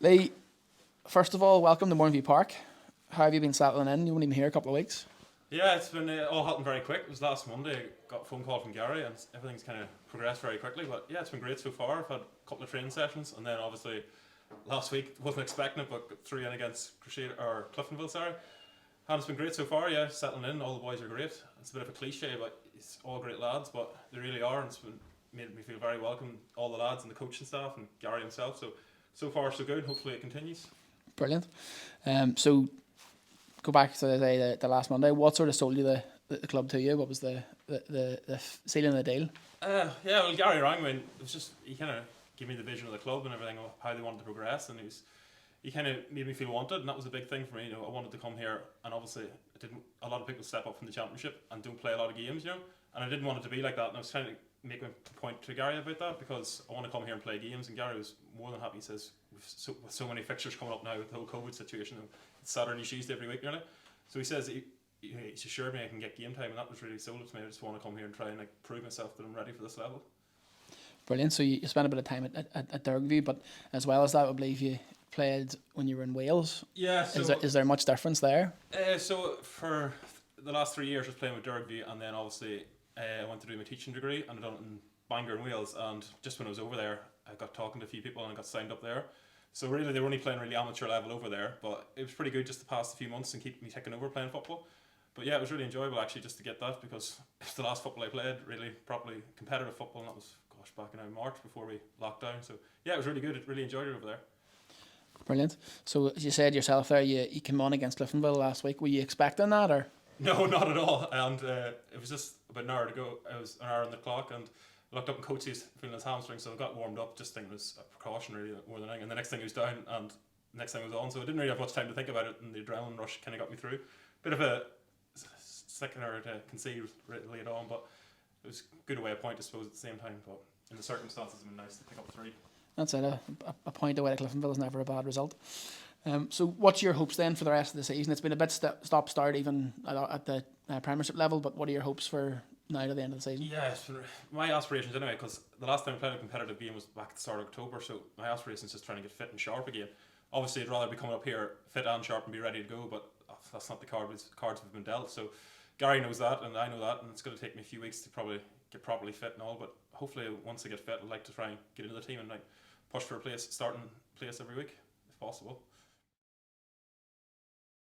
Lee, first of all, welcome to Mourneview Park. How have you been settling in? You've only been here a couple of weeks. Yeah, it's been all happened very quick. It was last Monday. I got a phone call from Gary, and everything's kind of progressed very quickly. But yeah, it's been great so far. I've had a couple of training sessions, and then obviously last week wasn't expecting it, but got 3 in against Cliftonville. Sorry, and it's been great so far. Yeah, settling in. All the boys are great. It's a bit of a cliche, but it's all great lads. But they really are, and it's been made me feel very welcome. All the lads and the coaching staff and Gary himself. So far so good. Hopefully it continues. Brilliant. So go back to the last Monday. What sort of sold you the club to you? What was the sealing of the deal? Yeah, well, Gary rang me. And it was just he kind of gave me the vision of the club and everything, of how they wanted to progress, and he kind of made me feel wanted, and that was a big thing for me. You know, I wanted to come here, and obviously, a lot of people step up from the championship and don't play a lot of games, you know, and I didn't want it to be like that. And I was trying to make a point to Gary about that because I want to come here and play games, and Gary was more than happy. He says with so many fixtures coming up now with the whole COVID situation, it's Saturday and Tuesday every week nearly. So he says he's assured me I can get game time, and that was really sold to me. I just want to come here and try and prove myself that I'm ready for this level. Brilliant. So you spent a bit of time at Dergview, but as well as that, I believe you played when you were in Wales. Yeah. So is there much difference there? So for the last 3 years I was playing with Dergview, and then obviously I went to do my teaching degree, and I done it in Bangor in Wales. And just when I was over there, I got talking to a few people and I got signed up there. So really, they were only playing really amateur level over there, but it was pretty good just to pass a few months and keep me taking over playing football. But yeah, it was really enjoyable actually just to get that, because it was the last football I played, really properly competitive football, and that was back in March before we locked down. So yeah, it was really good. I really enjoyed it over there. Brilliant. So as you said yourself there, you came on against Cliftonville last week. Were you expecting that, or? No, not at all. And it was just about an hour to go. It was an hour on the clock, and I looked up and coach was feeling his hamstring, so I got warmed up, just thinking it was a precaution really more than anything. And the next thing he was down, and the next thing was on, so I didn't really have much time to think about it, and the adrenaline rush kind of got me through. Bit of a sickener to concede late on, but it was good away a point, I suppose, at the same time. But in the circumstances, it would been nice to pick up 3. That's it. A point away to Cliftonville is never a bad result. So what's your hopes then for the rest of the season? It's been a bit stop-start even at the Premiership level, but what are your hopes for now to the end of the season? Yeah, it's been my aspirations anyway, because the last time I played a competitive game was back at the start of October, so my aspirations is just trying to get fit and sharp again. Obviously, I'd rather be coming up here fit and sharp and be ready to go, but that's not the cards we've been dealt. So Gary knows that, and I know that, and it's going to take me a few weeks to probably get properly fit and all, but hopefully once I get fit, I'd like to try and get into the team and push for a starting place every week if possible.